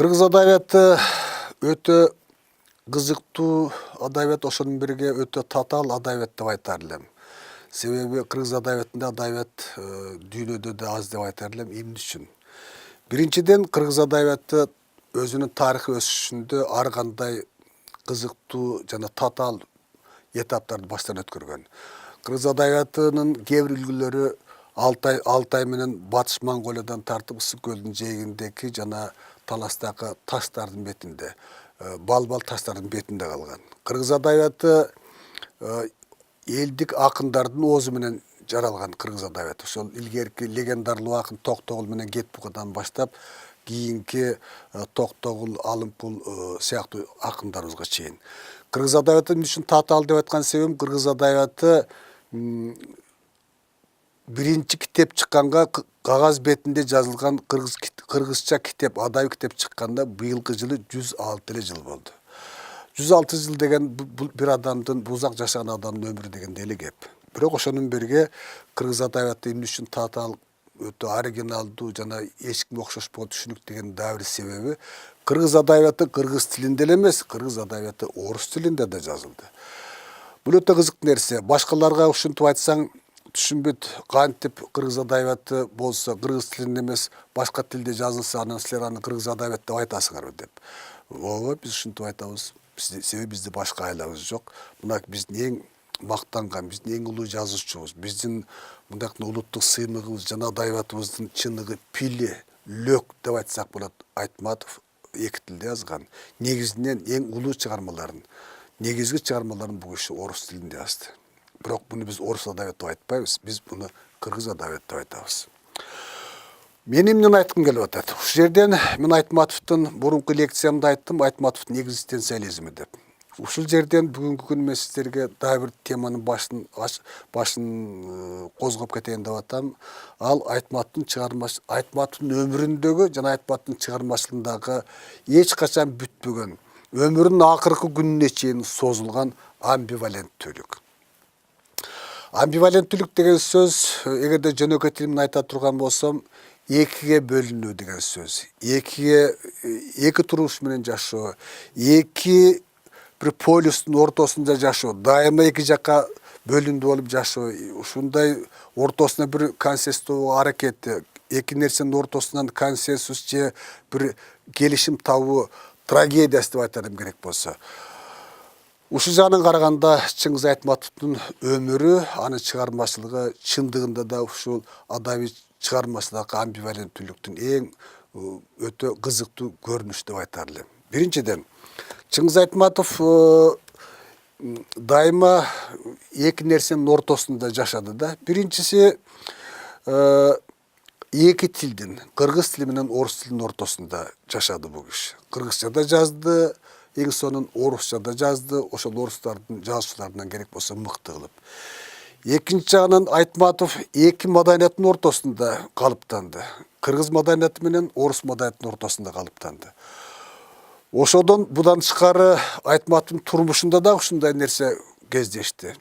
Кыргыз адабияты өтө кызыктуу адабият, ошонун бирге өтө татаал адабият деп айтар элем. Себеби кыргыз адабиятында адабият дүйнөдө да аз деп айтар элем. Эмне үчүн? Биринчиден, кыргыз адабияты өзүнүн тарыхый өсүшүндө ар кандай кызыктуу жана татаал этаптарды баштан өткөргөн. Кыргыз адабиятынын кээ бир үлгүлөрү Алтай менен Батыш Монголиядан тартып Ысык көлдүн жээгиндеги жана таластагы таштардын бетинде, бал таштардын бетинде калган. Кыргыз адабияты элдик акындардын оозу менен жаралган кыргыз адабияты. Ошол илгерки легендарлуу акын Токтогул менен Кетбукадан баштап кийинки Токтогул, Алымкул сыяктуу акындарыбызга чейин. Кыргыз адабияты эмне үчүн татаал деп айткан себебим, кыргыз адабияты биринчи китеп чыкканга кагаз бетинде жазылган кыргызча китеп, адабий китеп чыкканда быйылкы жылы 106 эле жыл болду. 106 жыл деген бул бир адамдын, узак жашаган адамдын өмүрү деген эле кеп. Бирок ошонун бирге кыргыз адабияты эмне үчүн татаал, өтө оригиналдуу жана эч кимге окшошпогон түшүнүктүү дагы бир себеби, кыргыз адабияты кыргыз тилинде эле эмес, кыргыз адабияты орус тилинде да жазылды. Бул өтө кызык нерсе. Башкаларга ушинтип айтсаң түшүнбөйт. Кантип кыргыз адабияты болсо кыргыз тилинде эмес, башка тилде жазылса, анан силер аны кыргыз адабияты деп айтасыңарбы деп. Ооба, биз ушинтип айтабыз. Себеби бизде башка айлабыз жок. Мына биздин эң мактанган, биздин эң улуу жазуучубуз, биздин мындак улуттук сыймыгыбыз жана адабиятыбыздын чыныгы, пили, лөк деп айтсак болот. Айтматов эки тилде жазган. Негизинен эң улуу чыгармаларын, негизги чыгармаларын бул киши орус тилинде жазды. Бирок буну биз орус адабияты деп айтпайбыз, биз буну кыргыз адабияты деп айтабыз. Мен эмнени айткым келип атат? Ушул жерден мен Айтматовдун мурунку лекциямда айттым, Айтматовдун экзистенциализми деп. Ушул жерден бүгүнкү күнү мен сиздерге дагы бир теманын башын козгоп кетейин деп атам. Ал Айтматовдун өмүрүндөгү жана Айтматовдун чыгармачылыгындагы эч качан бүтпөгөн, өмүрүнүн акыркы күнүнө чейин созулган амбиваленттүүлүк. Амбиваленттүүлүк деген сөз, эгерде жөнөкөй тил менен айта турган болсом, экиге бөлүнүү деген сөз. Эки турмуш менен жашоо, эки бир полюстун ортосунда жашоо, дайыма эки жакка бөлүндү болуп жашоо, ушундай ортосуна бир консенсус аракети, эки нерсенин ортосунан консенсус же бир келишим табуу трагедиясы деп айтарым керек болсо. Ушул жагынан караганда Чыңгыз Айтматовдун өмүрү, анын чыгармачылыгы чындыгында да ушул адабий чыгармачылыкка амбиваленттүүлүктүн эң өтө кызыктуу көрүнүшү деп айтар элем. Биринчиден, Чыңгыз Айтматов дайыма эки нерсенин ортосунда жашады да. Биринчиси эки тилдин, кыргыз тили менен орус тилинин ортосунда жашады бул киши. Кыргызча да жазды, эң сонун орусча да жазды, ошол орустардын жазуучуларынан керек болсо мыкты кылып. Экинчи жагынан Айтматов эки маданияттын ортосунда калыптанды. Кыргыз маданияты менен орус маданиятынын ортосунда калыптанды. Ошодон будан тышкары Айтматовдун турмушунда да ушундай нерсе кездешти.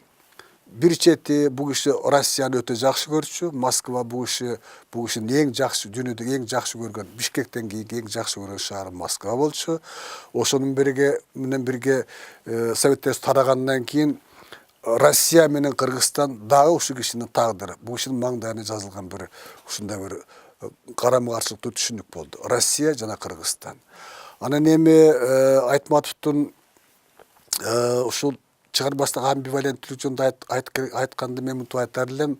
Бир чети бул киши Россияны өтө жакшы көрчү, Москва бул кишинин эң жакшы, дүйнөдөгү эң жакшы көргөн, Бишкектен кийинки эң жакшы көргөн шаары Москва болчу. Ошонун менен бирге Советтер Союзу тарагандан кийин Россия менен Кыргызстан дагы ушул кишинин тагдыры, бул кишинин маңдайына жазылган бир ушундай бир карама-каршылыктуу түшүнүк болду. Россия жана Кыргызстан. Анан эми Айтматовдун ушул чыгармасындагы амбиваленттүүлүк жөнүндө айтканда мен мынтип айтар элем.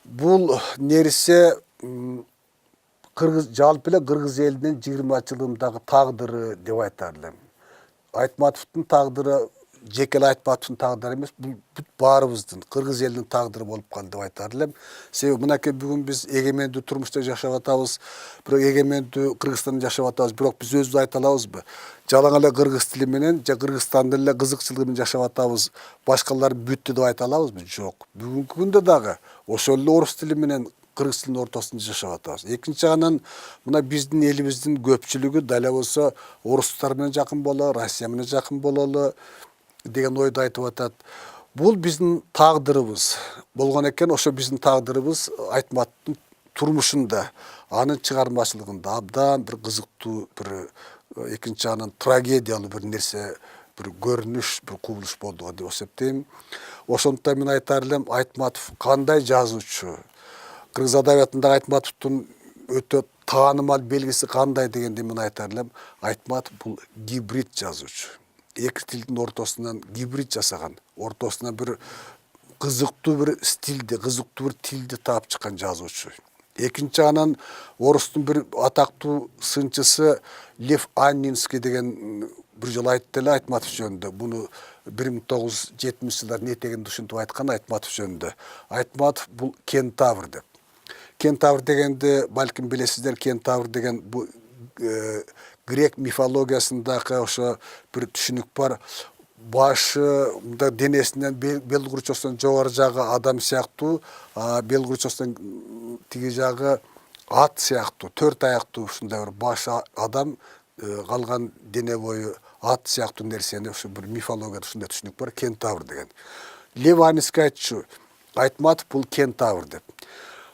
Бул нерсе жалпы эле кыргыз элинин 20 жылдагы тагдыры деп айтар элем. Айтматовдун тагдыры жеке эле Айтматовдун тагдыры эмес, бул бүт баарыбыздын, кыргыз элинин тагдыры болуп калды деп айтар элем. Себеби мынакей бүгүн биз эгемендүү турмушта жашап атабыз, бирок эгемендүү Кыргызстанда жашап атабыз, бирок биз өзүбүз айта алабызбы? Жалаң эле кыргыз тили менен же Кыргызстандын эле кызыкчылыгы менен жашап атабыз, башкалар бүттү деп айта алабызбы? Жок. Бүгүнкү күндө дагы ошол эле орус тили менен кыргыз тилинин ортосунда жашап атабыз. Экинчи жагынан мына биздин элибиздин көпчүлүгү дале болсо орустар менен жакын бололу, Россия менен жакын бололу деген ойду айтып атат. Бул биздин тагдырыбыз болгон экен, ошо биздин тагдырыбыз Айтматовдун турмушунда, анын чыгармачылыгында абдан бир кызыктуу бир экинчи жагынан трагедиялуу бир нерсе, бир көрүнүш, бир кубулуш болду деп эсептейм. Ошондуктан мен айтар элем, Айтматов кандай жазуучу? Кыргыз адабиятындагы Айтматовдун өтө таанымал белгиси кандай дегенде мен айтар элем, Айтматов бул гибрид жазуучу. Эки тилдин ортосунан гибрид жасаган, ортосуна бир кызыктуу бир стилди, кызыктуу бир тилди таап чыккан жазуучу. Экинчи жагынан орустун бир атактуу сынчысы Лев Аннинский деген бир жолу айтты эле Айтматов жөнүндө. Буну 1970-жылдардын этегинде ушинтип айткан Айтматов жөнүндө. Айтматов бул кентавр деп. Кентавр дегенде балким билесиздер, кентавр деген бу грек мифологиясындагы ошо бир түшүнүк бар. Башы мында денесинен бел курчосунан жогору жагы адам сыяктуу, бел курчосунан тиги жагы ат сыяктуу, 4 аяктуу ушундай бир башы адам, калган дене бою ат сыяктуу нерсени ушу бир мифологияда ушундай түшүнүк бар, кентавр деген. Лев Аннинский айтчу, Айтматов бул кентавр деп.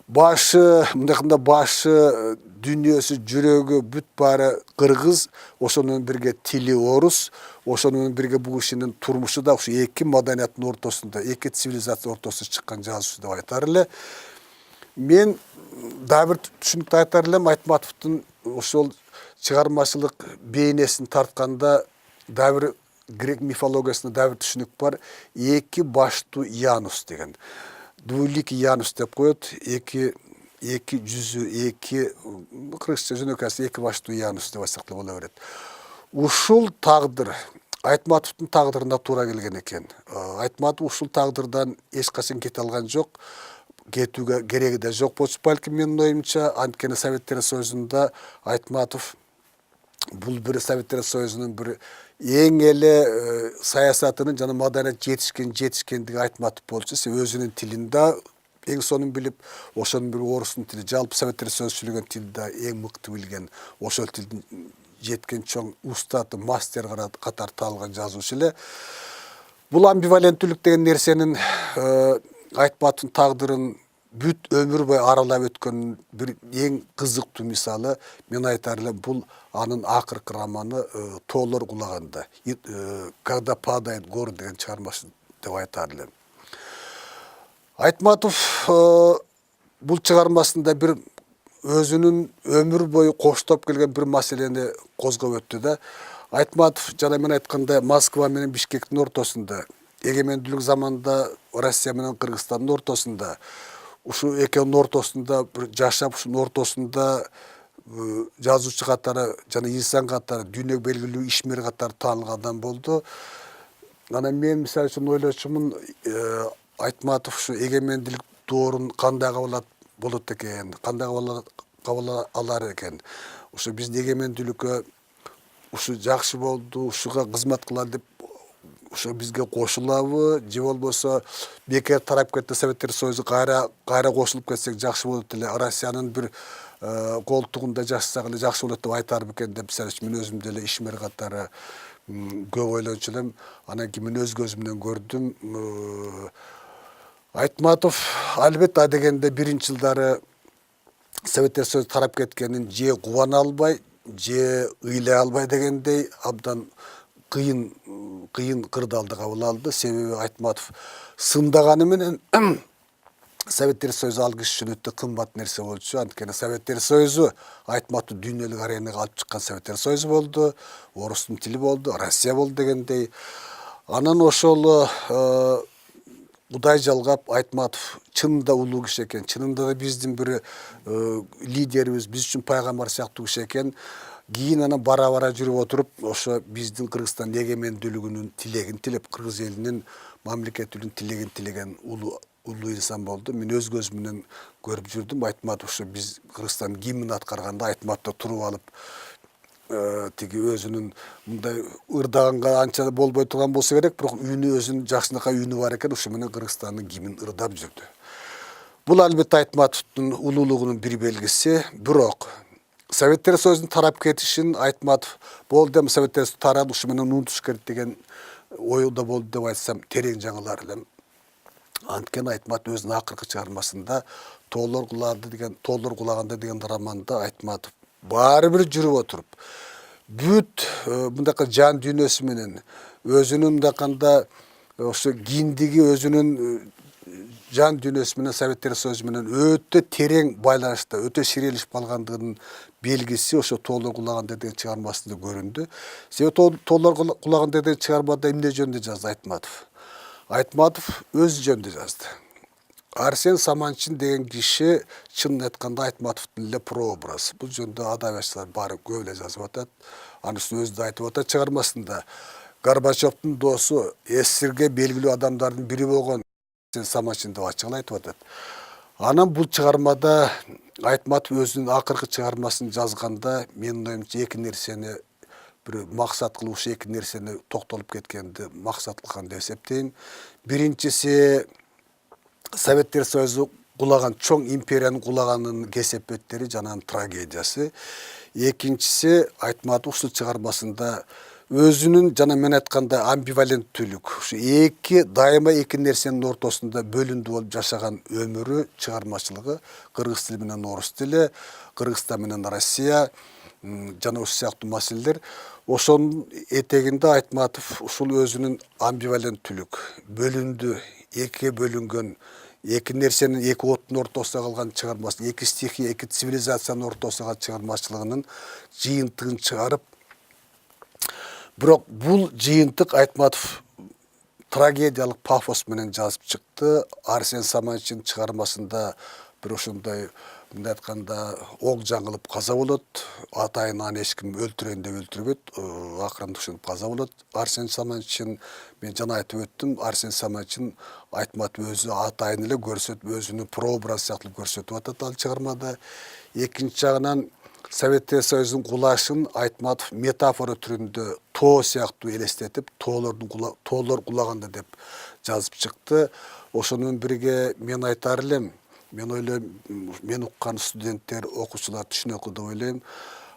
Башы, мындайкында башы, дүйнөсү, жүрөгү бүт баары кыргыз, ошону бирге тили орус, ошону бирге бул кишинин турмушу да ушу эки маданияттын ортосунда, эки цивилизация ортосунда чыккан жазуучу деп айтар эле. Мен дагы бир түшүнүктү айтар элем, Айтматовдун ошол чыгармачылык бейнесин тартканда дагы бир грек мифологиясында дагы бир түшүнүк бар, эки баштуу Янус деген. Двуликий Янус деп коет, эки жүзү, эки кыргызча жөнөкөйсү эки баштуу Янус деп айтсак да боло берет. Ушул тагдыр Айтматовдун тагдырына туура келген экен. Айтматов ушул тагдырдан эч качан кете алган жок, кетүүгө кереги да жок болчу балким менин оюмча. Анткени Советтер Союзунда Айтматов бул бир Советтер Союзунун бир эң эле саясатынын жана маданият жетишкендиги Айтматов болчу. Себеби өзүнүн тилин да эң сонун билип, ошонун бир орустун тили, жалпы Советтер Союзу сүйлөгөн тилди да эң мыкты билген, ошол тилдин жеткен чоң устаты, мастер катары таалган жазуучу эле. Бул амбиваленттүүлүк деген нерсенин Айтматовдун тагдырын бүт өмүр бою аралап өткөн бир эң кызыктуу мисалы, мен айтар элем, бул анын акыркы романы Тоолор кулаганда, Когда падает горы деген чыгармасы деп айтар элем. Айтматов бул чыгармасында бир өзүнүн өмүр бою коштоп келген бир маселени козгоп өттү да. Айтматов жана мен айткандай Москва менен Бишкектин ортосунда, эгемендүүлүк заманында Россия менен Кыргызстандын ортосунда, ушу экөөнүн ортосунда бир жашап, ушунун ортосунда жазуучу катары жана инсан катары, дүйнөгө белгилүү ишмер катары таанылган адам болду. Анан мен мисалы үчүн ойлочумун, Айтматов ушу эгемендүүлүк доорун кандай болот экен, кандай кабыл алар экен. Ушу биздин эгемендүүлүккө ушу жакшы болду, ушуга кызмат кылалы деп ушу бизге кошулабы, же болбосо бекер тарап кетти Советтер Союзу кайра кошулуп кетсек жакшы болот эле, Россиянын бир колтугунда жашасак эле жакшы болот деп айтар бекен деп, мисалы үчүн мен өзүм деле ишмер катары көп ойлончу элем. Анан кийин мен өз көзүм менен көрдүм. Айтматов албетте адегенде биринчи жылдары Советтер Союзу тарап кеткенин же кубана албай, же ыйлай албай дегендей абдан кыйын кырдаалды кабыл алды. Себеби Айтматов сындаганы менен Советтер Союзу ал киши үчүн өтө кымбат нерсе болчу. Анткени Советтер Союзу Айтматовду дүйнөлүк аренага алып чыккан Советтер Союзу болду, орустун тили болду, Россия болду дегендей. Анан ошол Кудай жалгап, Айтматов чынында улуу киши экен, чынында да биздин бир лидерибиз, биз үчүн пайгамбар сыяктуу киши экен. Кийин анан бара жүрүп отуруп, ошо биздин Кыргызстандын эгемендүүлүгүнүн тилегин тилеп, кыргыз элинин мамлекеттүүлүгүнүн тилегин тилеген улуу инсан болду. Мен өз көзүм менен көрүп жүрдүм. Айтматов ушу биз Кыргызстандын гимнин аткарганда Айтматов туруп алып, тиги өзүнүн мындай ырдаганга анча болбой турган болсо керек, бирок үнү өзүнүн жакшынакай үнү бар экен, ушу менен Кыргызстандын гимнин ырдап жүрдү. Бул албетте Айтматовдун улуулугунун бир белгиси, бирок Советтер Союзунун тарап кетишин Айтматов болду эми Советтер Союзу тарады, ушу менен унутуш керек деген ойда болду деп айтсам терең жаңылар элем. Antken Айтматов özünün akırkı çıkarmasında Toğlar kulağında деген романда Айтматов bari bir жүрüp oturup büt mındaka can dünyası menen özünün mındakanda oşo gindigi özünün can dünyası menen Советтер Союзу менен өтө терең байланышта, өтө ширелишип калгандыгынын белгиси ошо Тоолор кулаганда деген чыгармасында көрүндү. Себеби Тоолор кулаганда деген чыгармада эмне жөнүндө жазды Айтматов? Айтматов өз жөнүндө жазды. Арсен Саманчин деген киши чынын айтканда Айтматовдун эле прообразы. Бул жөнүндө адабиятчылар баары көп эле жазып атат. Анысы өзү да айтып атат чыгармасында. Горбачевдун досу, СССРге белгилүү адамдардын бири болгон Саманчин деп ачык айтып атат. Анан бул чыгармада Айтматов өзүнүн акыркы чыгармасын жазганда менин оюмча эки нерсени bir maksat kılmış ekin nerseni toktolup ketkendi maksat kılgan деп эсептейм. Birincisi Советтер Союзу кулаган чоң империянын кулаганын кесепеттери жанагы трагедиясы. Экинчиси Айтматов ушул чыгармасында өзүнүн жана мен айтканда амбиваленттүүлүк, ушу эки дайыма эки нерсенин ортосунда бөлүндү болуп жашаган өмүрү, чыгармачылыгы кыргыз тили менен орус тили, Кыргызстан менен Россия жана ушул сыяктуу маселелер. Ошонун этегинде Айтматов ушул өзүнүн амбиваленттүүлүк, бөлүндү, эки бөлүнгөн, эки нерсенин эки оттун ортосунда калган чыгармасы, эки стихия, эки цивилизациянын ортосунда калган чыгармачылыгынын жыйынтыгын чыгарып, бирок бул жыйынтык Айтматов трагедиялык пафос менен жазып чыкты. Арсен Саманчин чыгармасында бир ошондой мындай айтканда ок жаңылып каза болот, атайын аны эч ким өлтүрөйүн деп өлтүрбөйт, акырында ошентип каза болот. Арсен Саманчин, мен жана айтып өттүм, Арсен Саманчин Айтматов өзү атайын эле көрсөтүп, өзүнүн прообраз сыяктуу көрсөтүп атат ал чыгармада. Экинчи жагынан Советтер Союзунун кулашын Айтматов метафора түрүндө тоо сыяктуу элестетип, тоолор кулаганда деп жазып чыкты. Ошону менен бирге мен айтар элем, мен ойлойм, мен уккан студенттер, окуучулар түшүнөт деп ойлойм.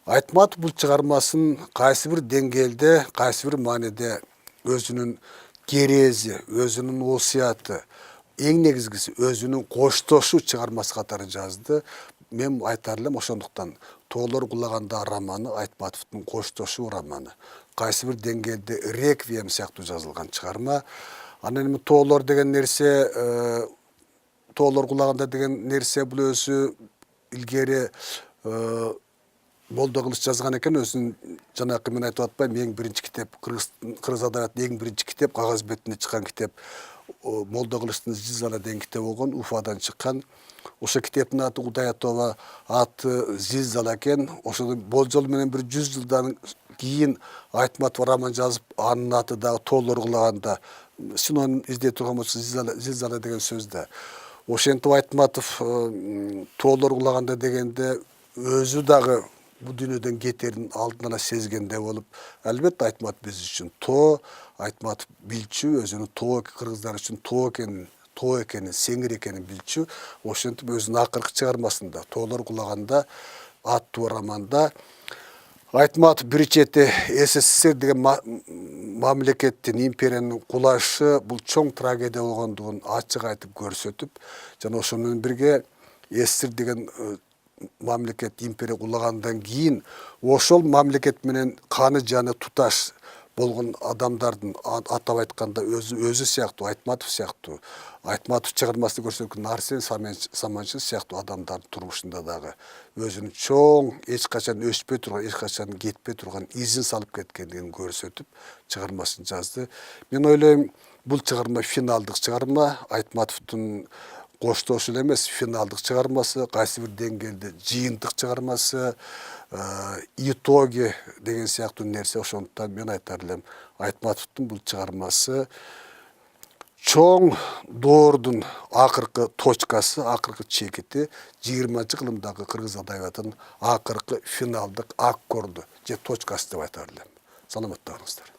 Айтматов бул чыгармасын кайсы бир деңгээлде, кайсы бир маанеде өзүнүн керези, өзүнүн осуяты, эң негизгиси өзүнүн коштошу чыгармасы катары жазды. Мен айтар элем ошондуктан Тоолор кулаганда романы Айтматовдун коштошу романы. Кайсы бир деңгээлде реквием сыяктуу жазылган чыгарма. Анан эми Тоолор деген нерсе, Тоолор кулаганда деген нерсе бул өзү илгери Молдо Кылыч жазган экен, өзүнүн жанакы мен айтып атпайм, эң биринчи китеп, кыргыз адабиятында эң биринчи китеп, кагаз бетинде чыккан китеп Молдо Кылычтын Зилзала деген китеп болгон, Уфадан чыккан. Ошо китептин аты Удаятова, аты Зилзала экен. Ошо болжол менен бир 100 жылдан кийин Айтматов роман жазып, анын аты дагы Тоолор кулаганда синоним издей турган болсо Зилзала деген сөз да. Ошентип Айтматов Тоолор кулаганда дегенде өзү дагы бул дүйнөдөн кетерин алдын ала сезгендей болуп, албетте Айтматов биз үчүн тоо, Айтматов билчү, өзүнүн тоо кыргыздар үчүн тоо экенин, сеңир экенин билчү. Ошентип өзүнүн акыркы чыгармасында Тоолор кулаганда аттуу романда Айтматов бир чети СССР деген мамлекеттин, империянын кулашы бул чоң трагедия болгондугун ачык айтып көрсөтүп, жана ошону менен бирге СССР деген мамлекет, империя кулагандан кийин ошол мамлекет менен каны жаны туташ болгон адамдардын, атап айтканда өзү сыяктуу, Айтматов сыяктуу, Айтматов чыгармасында көрсөткөн Арсен Саманчин сыяктуу адамдардын турмушунда дагы өзүнүн чоң, эч качан өчпөй турган, эч качан кетпей турган изин салып кеткендигин көрсөтүп чыгармасын жазды. Мен ойлойм, бул чыгарма финалдык чыгарма, Айтматовдун коштошу эле эмес, финалдык чыгармасы, кайсы бир деңгээлде жыйынтык чыгармасы, итоги деген сыяктуу нерсе. Ошондуктан мен айтар элем, Айтматовдун бул чыгармасы чоң доордун акыркы точкасы, акыркы чекити, 20-кылымдагы кыргыз адабиятынын акыркы финалдык аккорду же точкасы деп айтар элем. Саламатта болуңуздар.